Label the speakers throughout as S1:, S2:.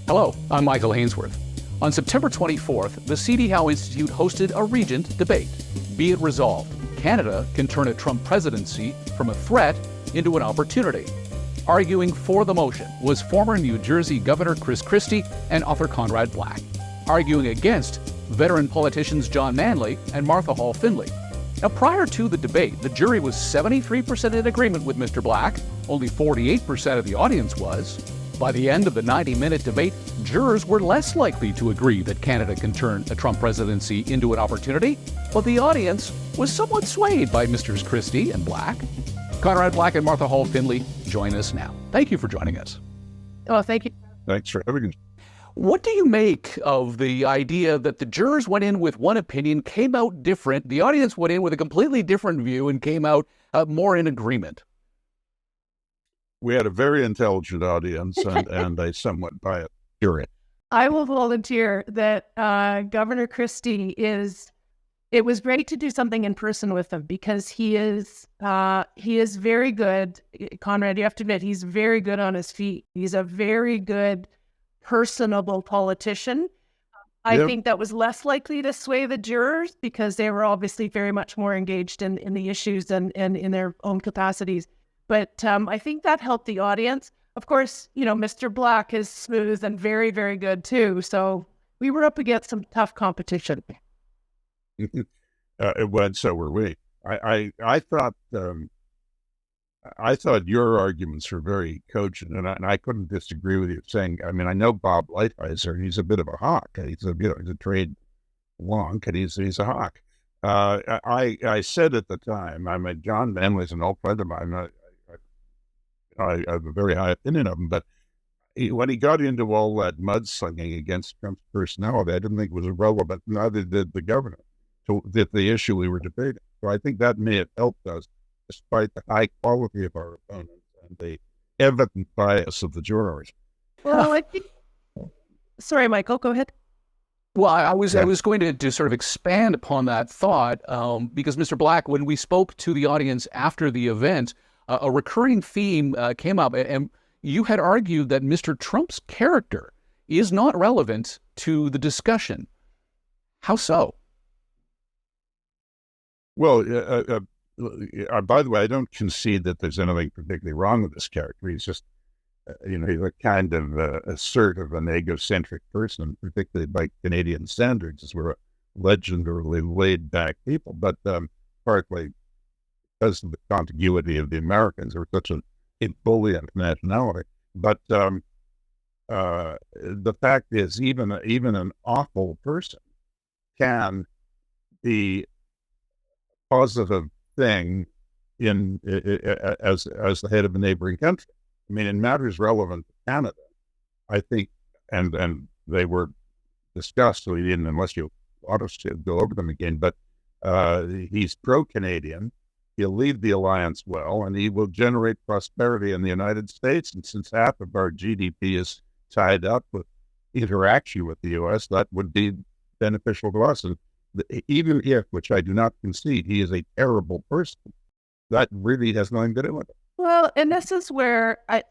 S1: Hello, I'm Michael Hainsworth. On September 24th, the Howe Institute hosted a Regent Debate. Be it resolved, Canada can turn a Trump presidency from a threat into an opportunity. Arguing for the motion was former New Jersey Governor Chris Christie and author Conrad Black. Arguing against, veteran politicians John Manley and Martha Hall Findlay. Now, prior to the debate, the jury was 73% in agreement with Mr. Black. Only 48% of the audience was. By the end of the 90-minute debate, jurors were less likely to agree that Canada can turn a Trump presidency into an opportunity, but the audience was somewhat swayed by Mr. Christie and Black. Conrad Black and Martha Hall Findlay join us now. Thank you for joining us.
S2: Oh, thank you.
S3: Thanks for having us.
S1: What do you make of the idea that the jurors went in with one opinion, came out different, the audience went in with a completely different view and came out more in agreement?
S3: We had a very intelligent audience and a somewhat biased jury.
S2: I will volunteer that Governor Christie it was great to do something in person with him because he is very good. Conrad, you have to admit, he's very good on his feet. He's a very good, personable politician. I think that was less likely to sway the jurors because they were obviously very much more engaged in the issues and in their own capacities. But I think that helped the audience. Of course, Mr. Black is smooth and very, very good too. So we were up against some tough competition.
S3: So were we. I thought your arguments were very cogent, and I couldn't disagree with you. Saying, I know Bob Lighthizer. He's a bit of a hawk. He's a trade wonk, and he's a hawk. I said at the time, John Manley's an old friend of mine. I have a very high opinion of him, but when he got into all that mudslinging against Trump's personality, I didn't think it was irrelevant. Neither did the governor to the issue we were debating. So I think that may have helped us, despite the high quality of our opponents and the evident bias of the jurors.
S2: Well, I think. Sorry, Michael, go ahead.
S1: Well, I was going to sort of expand upon that thought because Mr. Black, when we spoke to the audience after the event, a recurring theme came up, and you had argued that Mr. Trump's character is not relevant to the discussion. How so?
S3: Well, by the way, I don't concede that there's anything particularly wrong with this character. He's just, he's a kind of assertive and egocentric person, particularly by Canadian standards, as we're a legendarily laid-back people. But partly because of the contiguity of the Americans, we're such an ebullient nationality. But the fact is, even an awful person can be a positive thing as the head of a neighboring country. In matters relevant to Canada, I think, and they were discussed, so he didn't, unless you want us to go over them again, but he's pro-Canadian. He'll lead the alliance well, and he will generate prosperity in the United States. And since half of our GDP is tied up with interaction with the U.S., that would be beneficial to us. And even if, which I do not concede, he is a terrible person, that really has nothing to do with it.
S2: Well, and this is where John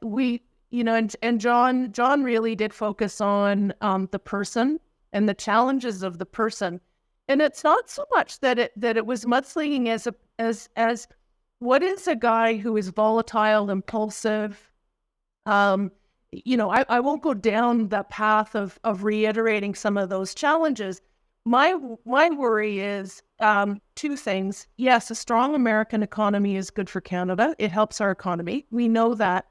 S2: really did focus on the person and the challenges of the person. And it's not so much that it was mudslinging as what is a guy who is volatile, impulsive. I won't go down the path of reiterating some of those challenges. My worry is two things. Yes, a strong American economy is good for Canada. It helps our economy. We know that.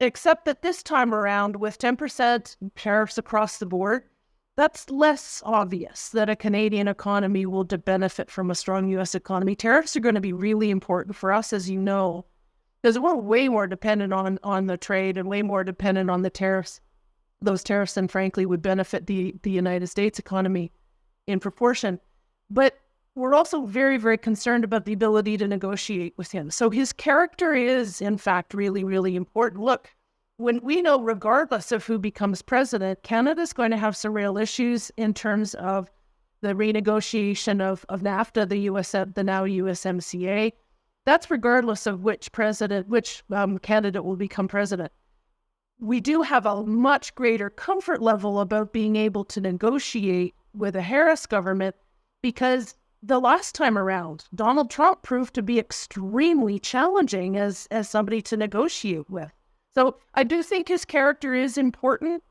S2: Except that this time around, with 10% tariffs across the board, that's less obvious that a Canadian economy will benefit from a strong U.S. economy. Tariffs are going to be really important for us, as you know, because we're way more dependent on the trade and way more dependent on the tariffs. Those tariffs, and frankly, would benefit the United States economy in proportion. But we're also very, very concerned about the ability to negotiate with him. So his character is, in fact, really, really important. Look, when we know, regardless of who becomes president, Canada's going to have some real issues in terms of the renegotiation of NAFTA, the now USMCA. That's regardless of which candidate will become president. we do have a much greater comfort level about being able to negotiate with a Harris government, because the last time around, Donald Trump proved to be extremely challenging as somebody to negotiate with. So I do think his character is important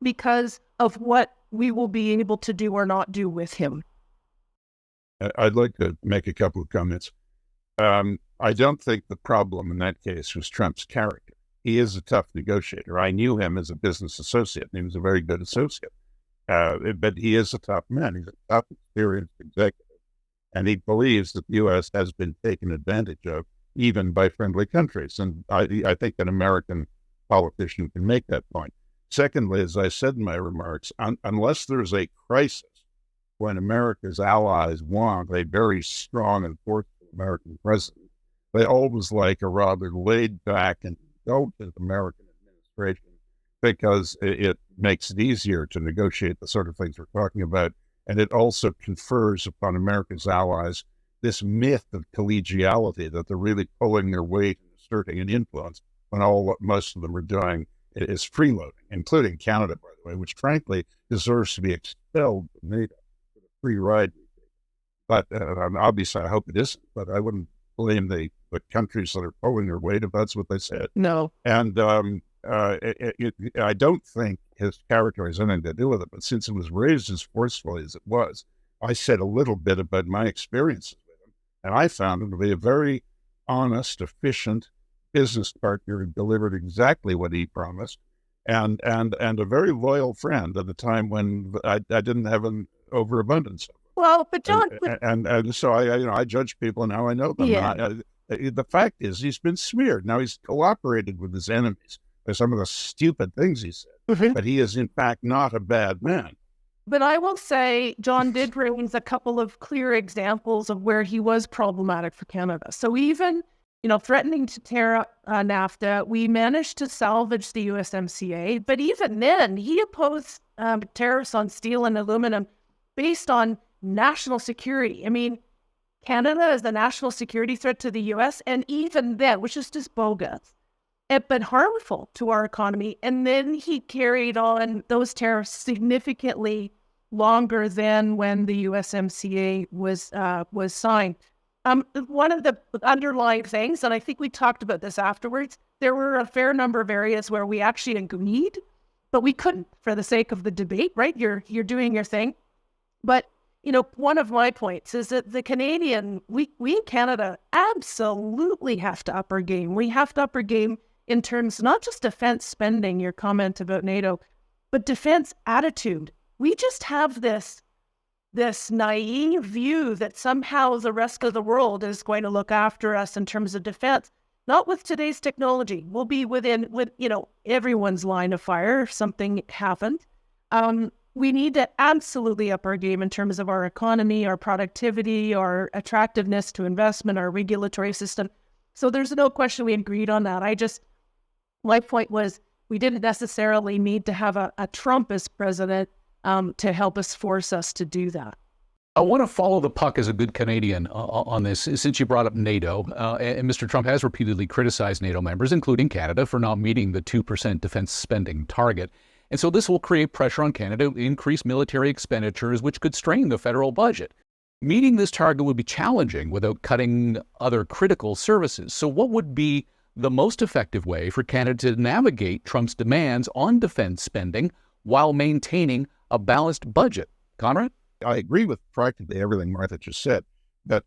S2: because of what we will be able to do or not do with him.
S3: I'd like to make a couple of comments. I don't think the problem in that case was Trump's character. He is a tough negotiator. I knew him as a business associate, and he was a very good associate. But he is a tough man. He's a tough, experienced executive. And he believes that the U.S. has been taken advantage of, even by friendly countries. And I think an American politician can make that point. Secondly, as I said in my remarks, unless there's a crisis when America's allies want a very strong and forceful American president, they always like a rather laid-back and indulgent American administration, because it makes it easier to negotiate the sort of things we're talking about. And it also confers upon America's allies this myth of collegiality, that they're really pulling their weight and asserting an influence, when most of them are doing is freeloading, including Canada, by the way, which frankly deserves to be expelled from NATO for the free ride. But obviously, I hope it isn't. But I wouldn't blame the countries that are pulling their weight if that's what they said.
S2: No.
S3: And I don't think his character has anything to do with it. But since it was raised as forcefully as it was, I said a little bit about my experiences with him, and I found him to be a very honest, efficient business partner who delivered exactly what he promised, and a very loyal friend at a time when I didn't have an overabundance of them.
S2: Well, but John,
S3: and so I judge people now I know them.
S2: Yeah.
S3: The fact is, he's been smeared. Now he's cooperated with his enemies for some of the stupid things he said, but he is in fact not a bad man.
S2: But I will say, John did raise a couple of clear examples of where he was problematic for Canada. So even, threatening to tear up NAFTA, we managed to salvage the USMCA. But even then, he opposed tariffs on steel and aluminum based on national security. I mean, Canada is a national security threat to the U.S., and even then, which is just bogus, but harmful to our economy. And then he carried on those tariffs significantly longer than when the USMCA was signed. One of the underlying things, and I think we talked about this afterwards, there were a fair number of areas where we actually agreed, but we couldn't for the sake of the debate, right? You're doing your thing. But, one of my points is that we in Canada absolutely have to up our game. We have to up our game in terms, not just defense spending, your comment about NATO, but defense attitude. We just have this naive view that somehow the rest of the world is going to look after us in terms of defense. Not with today's technology. We'll be with everyone's line of fire if something happened. We need to absolutely up our game in terms of our economy, our productivity, our attractiveness to investment, our regulatory system. So there's no question we agreed on that. My point was, we didn't necessarily need to have a Trump as president to help us force us to do that.
S1: I want to follow the puck as a good Canadian on this, since you brought up NATO. And Mr. Trump has repeatedly criticized NATO members, including Canada, for not meeting the 2% defense spending target. And so this will create pressure on Canada to increase military expenditures, which could strain the federal budget. Meeting this target would be challenging without cutting other critical services. So what would be the most effective way for Canada to navigate Trump's demands on defense spending while maintaining a balanced budget? Conrad?
S3: I agree with practically everything Martha just said, that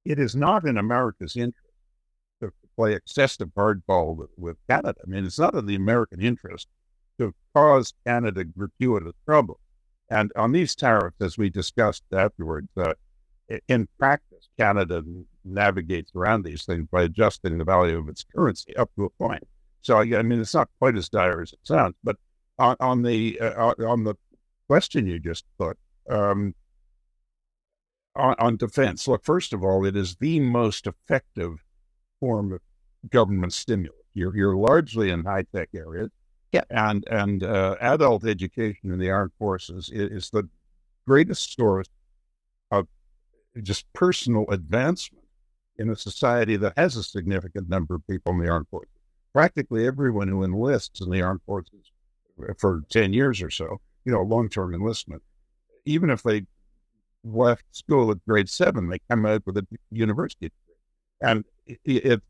S3: it is not in America's interest to play excessive hardball with Canada. I mean, it's not in the American interest to cause Canada gratuitous trouble. And on these tariffs, as we discussed afterwards, in practice, Canada navigates around these things by adjusting the value of its currency up to a point. So, I mean, it's not quite as dire as it sounds. But on the question you just put, on defense, look, first of all, it is the most effective form of government stimulus. You're largely in high-tech areas.
S2: Yeah.
S3: And adult education in the armed forces is the greatest source of just personal advancement in a society that has a significant number of people in the armed forces. practically everyone who enlists in the armed forces for 10 years or so, long-term enlistment, even if they left school at grade 7, they come out with a university degree. And it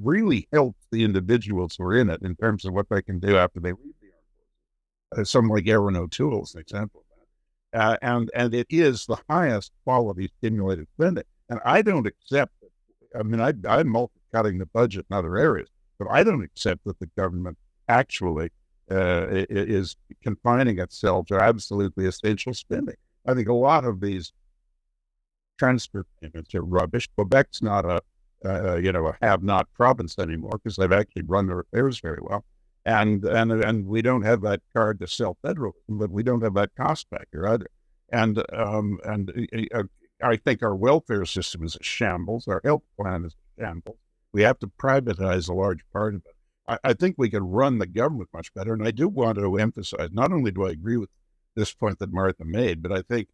S3: really helps the individuals who are in it in terms of what they can do after they leave the armed forces. Someone like Aaron O'Toole is an example of that. And it is the highest quality stimulated spending. And I don't accept it. I mean, I'm multi-cutting the budget in other areas, but I don't accept that the government actually is confining itself to absolutely essential spending. I think a lot of these transfer payments are rubbish. Quebec's not a have-not province anymore because they've actually run their affairs very well. And we don't have that card to self-federalism, but we don't have that cost factor either. And I think our welfare system is a shambles. Our health plan is a shambles. We have to privatize a large part of it. I think we can run the government much better. And I do want to emphasize, not only do I agree with this point that Martha made, but I think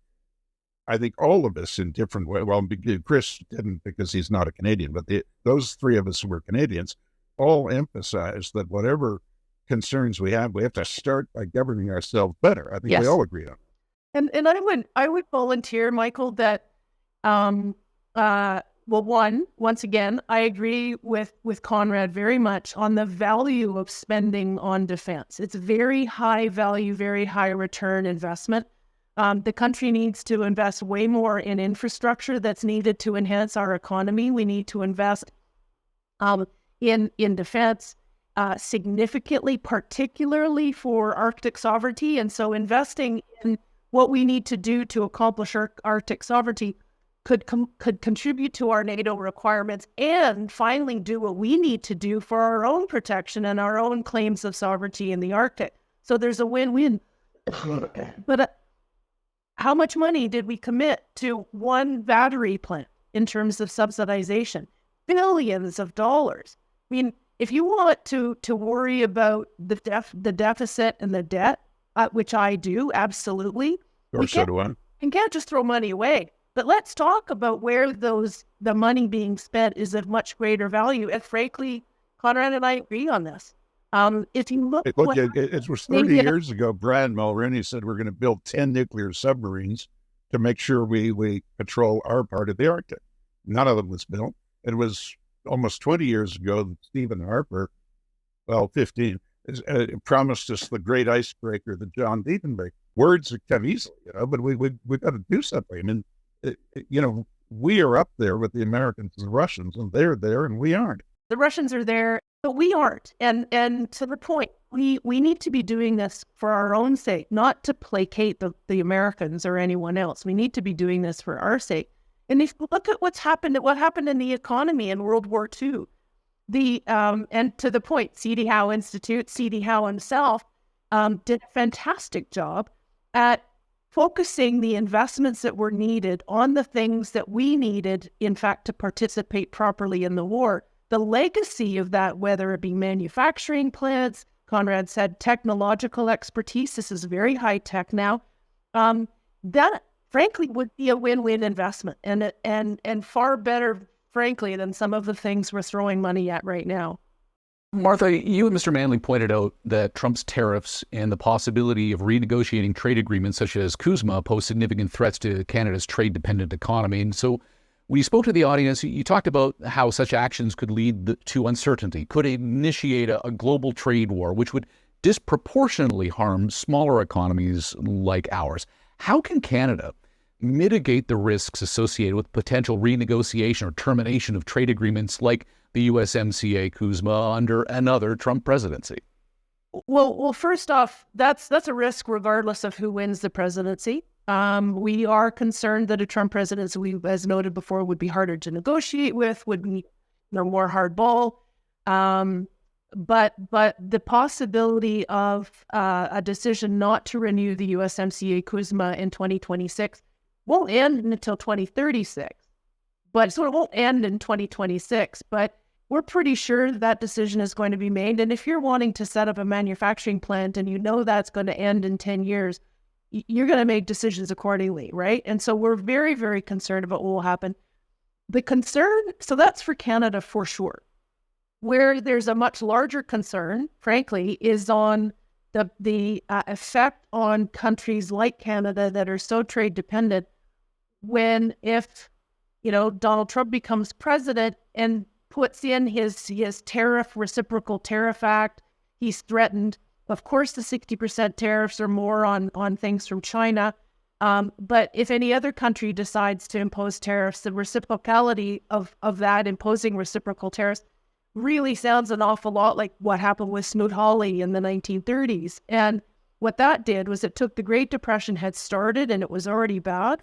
S3: all of us in different ways, well, Chris didn't because he's not a Canadian, but those three of us who were Canadians all emphasize that whatever concerns we have to start by governing ourselves better. I think
S2: Yes.
S3: we all agree on that.
S2: And I would volunteer, Michael, that once again, I agree with Conrad very much on the value of spending on defense. It's very high value, very high return investment. The country needs to invest way more in infrastructure that's needed to enhance our economy. We need to invest in defense significantly, particularly for Arctic sovereignty. And so investing in what we need to do to accomplish our Arctic sovereignty could contribute to our NATO requirements and finally do what we need to do for our own protection and our own claims of sovereignty in the Arctic. So there's a win-win. But how much money did we commit to one battery plant in terms of subsidization? Billions of dollars. I mean, if you want to worry about the deficit and the debt, which I do, absolutely.
S3: Or so do I.
S2: And can't just throw money away. But let's talk about where the money being spent is of much greater value. And frankly, Conrad and I agree on this. If you look...
S3: It was 30 years ago, Brad Mulroney said we're going to build 10 nuclear submarines to make sure we patrol our part of the Arctic. None of them was built. It was almost 20 years ago that Stephen Harper, 15, promised us the great icebreaker, the John Deaton. Words that come easily, but we've got to do something. I mean, we are up there with the Americans and the Russians, and they're there and we aren't.
S2: The Russians are there, but we aren't. And to the point, we need to be doing this for our own sake, not to placate the Americans or anyone else. We need to be doing this for our sake. And if you look at what happened in the economy in World War II, and to the point, C.D. Howe Institute, C.D. Howe himself did a fantastic job at focusing the investments that were needed on the things that we needed, in fact, to participate properly in the war. The legacy of that, whether it be manufacturing plants, Conrad said technological expertise, this is very high tech now, that frankly would be a win-win investment and far better, frankly, than some of the things we're throwing money at right now.
S1: Martha, you and Mr. Manley pointed out that Trump's tariffs and the possibility of renegotiating trade agreements such as CUSMA pose significant threats to Canada's trade-dependent economy. And so when you spoke to the audience, you talked about how such actions could lead to uncertainty, could initiate a global trade war, which would disproportionately harm smaller economies like ours. How can Canada mitigate the risks associated with potential renegotiation or termination of trade agreements like the USMCA CUSMA under another Trump presidency?
S2: Well, first off, that's a risk regardless of who wins the presidency. We are concerned that a Trump presidency, as noted before, would be harder to negotiate with, would be more hardball. But the possibility of a decision not to renew the USMCA CUSMA in 2026 won't end until 2036. So it won't end in 2026, but we're pretty sure that decision is going to be made. And if you're wanting to set up a manufacturing plant and you know that's going to end in 10 years, you're going to make decisions accordingly, right? And so we're very, very concerned about what will happen. So that's for Canada for sure. Where there's a much larger concern, frankly, is on the effect on countries like Canada that are so trade dependent. If Donald Trump becomes president and puts in his reciprocal tariff act, he's threatened. Of course, the 60% tariffs are more on things from China. But if any other country decides to impose tariffs, the reciprocality of that imposing reciprocal tariffs really sounds an awful lot like what happened with Smoot-Hawley in the 1930s. And what that did was it took the Great Depression had started and it was already bad,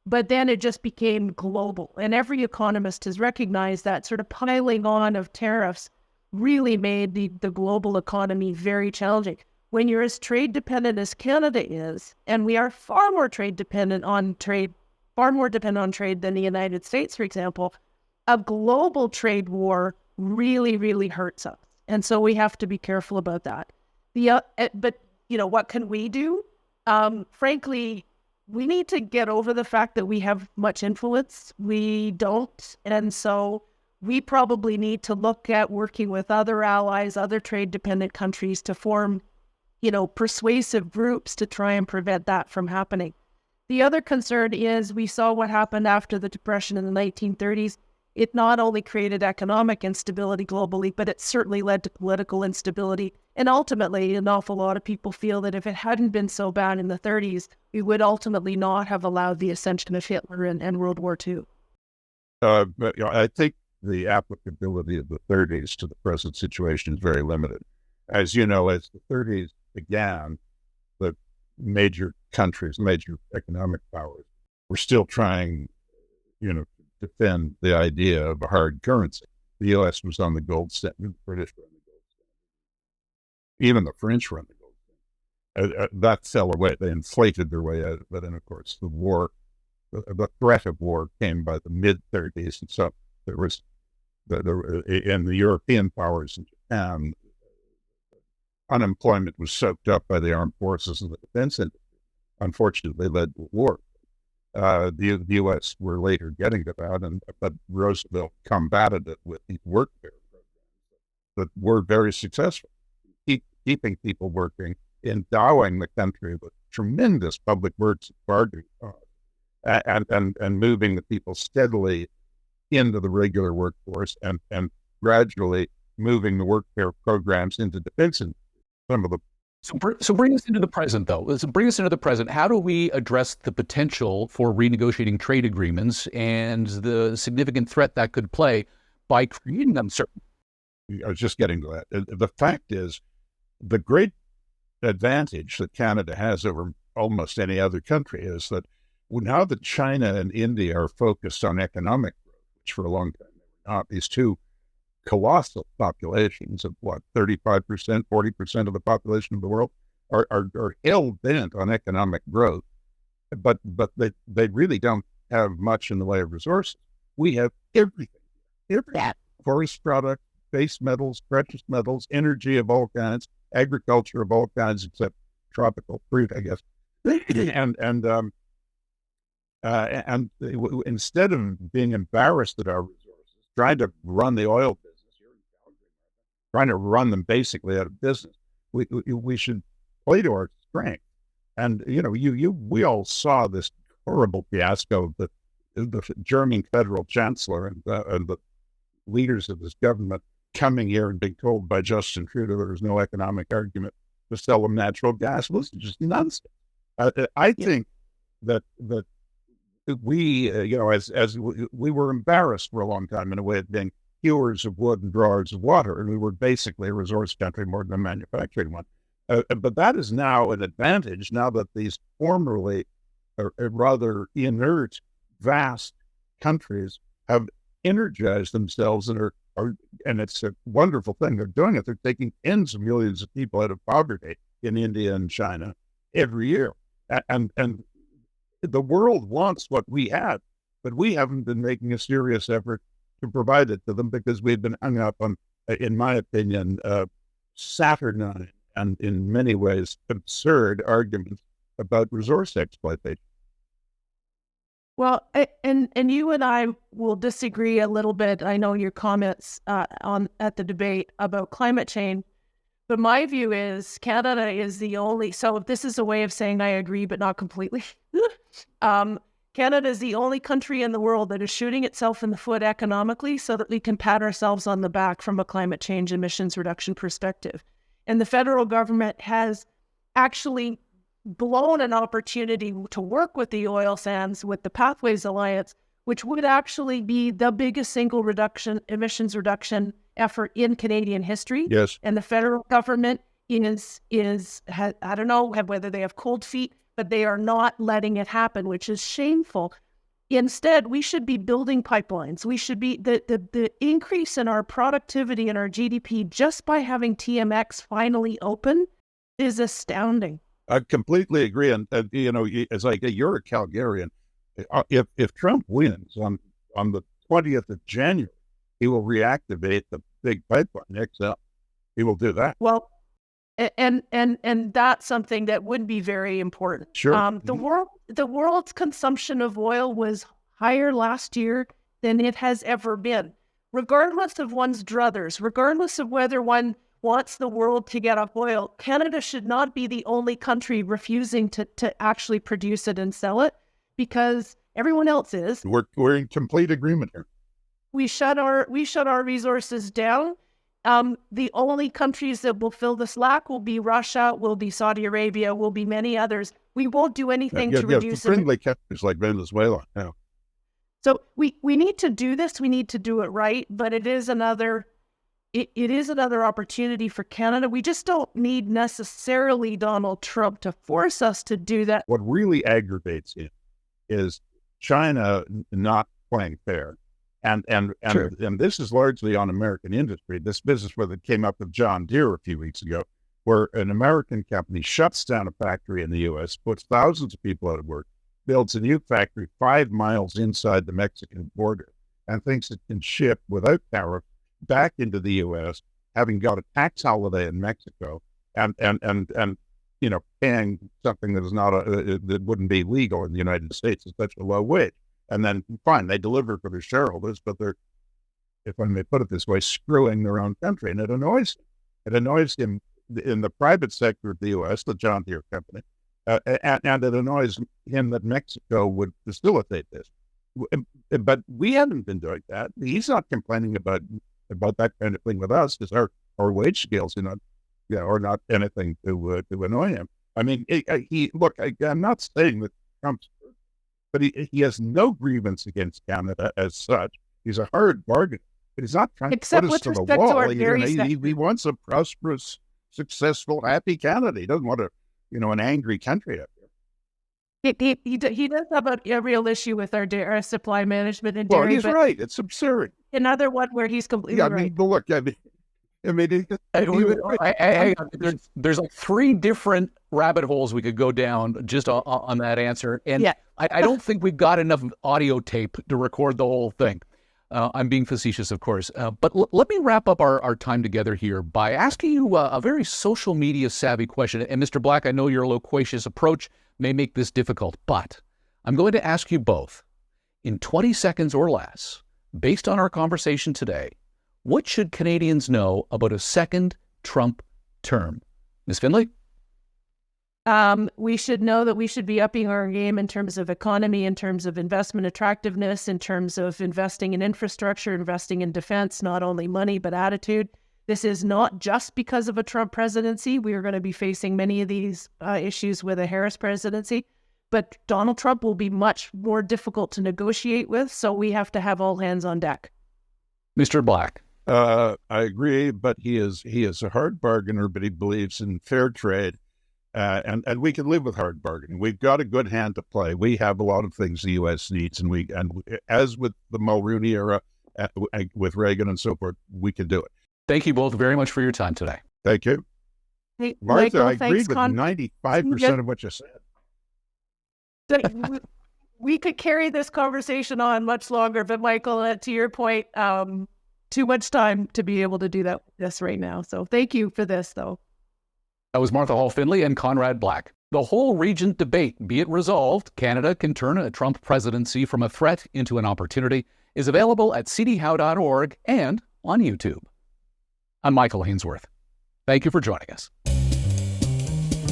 S2: but then it just became global. And every economist has recognized that sort of piling on of tariffs really made the global economy very challenging. When you're as trade dependent as Canada is, and we are far more dependent on trade than the United States, for example, a global trade war really, really hurts us. And so we have to be careful about that. But what can we do? Frankly, we need to get over the fact that we have much influence. We don't. And so we probably need to look at working with other allies, other trade-dependent countries to form, persuasive groups to try and prevent that from happening. The other concern is we saw what happened after the Depression in the 1930s. It not only created economic instability globally, but it certainly led to political instability. And ultimately, an awful lot of people feel that if it hadn't been so bad in the 30s, we would ultimately not have allowed the ascension of Hitler and World War II.
S3: But I think the applicability of the 30s to the present situation is very limited. As you know, as the 30s began, the major countries, major economic powers, were still trying, defend the idea of a hard currency. The U.S. was on the gold standard, the British were on the gold standard. Even the French were on the gold standard. That fell away. They inflated their way out of it. And of course, the threat of war came by the mid-30s. And so there was, in the European powers in Japan, unemployment was soaked up by the armed forces and the defense industry. Unfortunately, led to war. The U.S. were later getting to that, but Roosevelt combated it with these workfare programs that were very successful, keeping people working, endowing the country with tremendous public works bargaining and moving the people steadily into the regular workforce and gradually moving the workfare programs into defense industry. Some of the
S1: So bring us into the present, though. Bring us into the present. How do we address the potential for renegotiating trade agreements and the significant threat that could play by creating uncertainty?
S3: I was just getting to that. The fact is, the great advantage that Canada has over almost any other country is that now that China and India are focused on economic growth, which for a long time they were not, these two colossal populations of 35%, 40% of the population of the world are hell-bent on economic growth, but they really don't have much in the way of resources. We have everything. Forest products, base metals, precious metals, energy of all kinds, agriculture of all kinds, except tropical fruit, I guess. and instead of being embarrassed at our resources, trying to run the oil business, trying to run them basically out of business, we should play to our strength. And we all saw this horrible fiasco of the German federal chancellor and the leaders of this government coming here and being told by Justin Trudeau there was no economic argument to sell them natural gas. Well, this is just nonsense. I think that we, as we were embarrassed for a long time in a way of being hewers of wood and drawers of water, and we were basically a resource country more than a manufacturing one. But that is now an advantage, now that these formerly rather inert, vast countries have energized themselves and and it's a wonderful thing. They're doing it. They're taking tens of millions of people out of poverty in India and China every year. And the world wants what we have, but we haven't been making a serious effort to provide it to them because we've been hung up on, in my opinion, saturnine and in many ways absurd arguments about resource exploitation.
S2: Well, and you and I will disagree a little bit. I know your comments at the debate about climate change, but my view is Canada is the only. So this is a way of saying I agree, but not completely. Canada is the only country in the world that is shooting itself in the foot economically, so that we can pat ourselves on the back from a climate change emissions reduction perspective. And the federal government has actually blown an opportunity to work with the oil sands, with the Pathways Alliance, which would actually be the biggest single emissions reduction effort in Canadian history.
S3: Yes.
S2: And the federal government I don't know whether they have cold feet, but they are not letting it happen, which is shameful. Instead, we should be building pipelines. We should be the increase in our productivity and our GDP just by having TMX finally open is astounding.
S3: I completely agree. And as you're a Calgarian. If Trump wins on the 20th of January, he will reactivate the big pipeline XL. He will do that.
S2: Well, and that's something that would be very important.
S3: Sure.
S2: The world's consumption of oil was higher last year than it has ever been, regardless of one's druthers, regardless of whether one wants the world to get off oil. Canada should not be the only country refusing to actually produce it and sell it, because everyone else is.
S3: We're in complete agreement here.
S2: We shut our resources down. The only countries that will fill the slack will be Russia, will be Saudi Arabia, will be many others. We won't do anything to reduce it.
S3: Friendly countries like Venezuela. Yeah.
S2: So we need to do this. We need to do it right. But it is another opportunity for Canada. We just don't need necessarily Donald Trump to force us to do that.
S3: What really aggravates him is China not playing fair. And this is largely on American industry. This business where it came up with John Deere a few weeks ago, where an American company shuts down a factory in the U.S., puts thousands of people out of work, builds a new factory 5 miles inside the Mexican border, and thinks it can ship without tariff back into the U.S., having got a tax holiday in Mexico, and paying something that is not that wouldn't be legal in the United States at such a low wage. And then, fine, they deliver for their shareholders, but they're, if I may put it this way, screwing their own country, and it annoys him. It annoys him in the private sector of the U.S., the John Deere company, and it annoys him that Mexico would facilitate this. But we haven't been doing that. He's not complaining about that kind of thing with us, because our wage scales are not anything to annoy him. I mean, I'm not saying that Trump's, but he has no grievance against Canada as such. He's a hard bargain, but he's not trying to put us to the wall. He wants a prosperous, successful, happy Canada. He doesn't want an angry country up here.
S2: He does have a real issue with our supply management and dairy.
S3: Well, he's right. It's absurd.
S2: Another one where he's completely right.
S1: There's like 3 different rabbit holes we could go down just on that answer. And yeah. I don't think we've got enough audio tape to record the whole thing. I'm being facetious, of course. But let me wrap up our time together here by asking you a very social media savvy question. And Mr. Black, I know your loquacious approach may make this difficult, but I'm going to ask you both in 20 seconds or less, based on our conversation today, what should Canadians know about a second Trump term? Ms. Findlay?
S2: We should know that we should be upping our game in terms of economy, in terms of investment attractiveness, in terms of investing in infrastructure, investing in defense, not only money, but attitude. This is not just because of a Trump presidency. We are going to be facing many of these issues with a Harris presidency, but Donald Trump will be much more difficult to negotiate with, so we have to have all hands on deck.
S1: Mr. Black?
S3: I agree, but he is a hard bargainer, but he believes in fair trade. And we can live with hard bargaining. We've got a good hand to play. We have a lot of things the U.S. needs, and as with the Mulrooney era, with Reagan and so forth, we can do it.
S1: Thank you both very much for your time today.
S3: Thank you.
S2: Hey,
S3: Martha,
S2: Michael,
S3: I agreed with 95% of what you said.
S2: We could carry this conversation on much longer, but Michael, to your point, too much time to be able to do that with this right now. So thank you for this, though.
S1: That was Martha Hall Findlay and Conrad Black. The whole Regent Debate, Be It Resolved, Canada Can Turn a Trump Presidency from a Threat into an Opportunity, is available at cdhowe.org and on YouTube. I'm Michael Hainsworth. Thank you for joining us.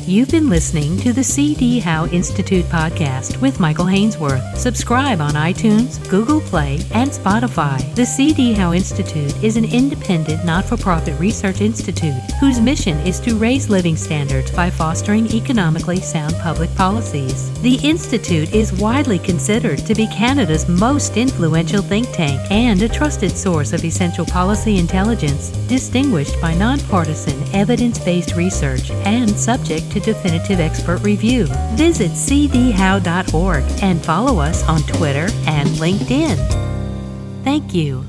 S4: You've been listening to the C.D. Howe Institute podcast with Michael Hainsworth. Subscribe on iTunes, Google Play, and Spotify. The C.D. Howe Institute is an independent, not-for-profit research institute whose mission is to raise living standards by fostering economically sound public policies. The Institute is widely considered to be Canada's most influential think tank and a trusted source of essential policy intelligence, distinguished by nonpartisan, evidence-based research and subject to definitive expert review. Visit cdhowe.org and follow us on Twitter and LinkedIn. Thank you.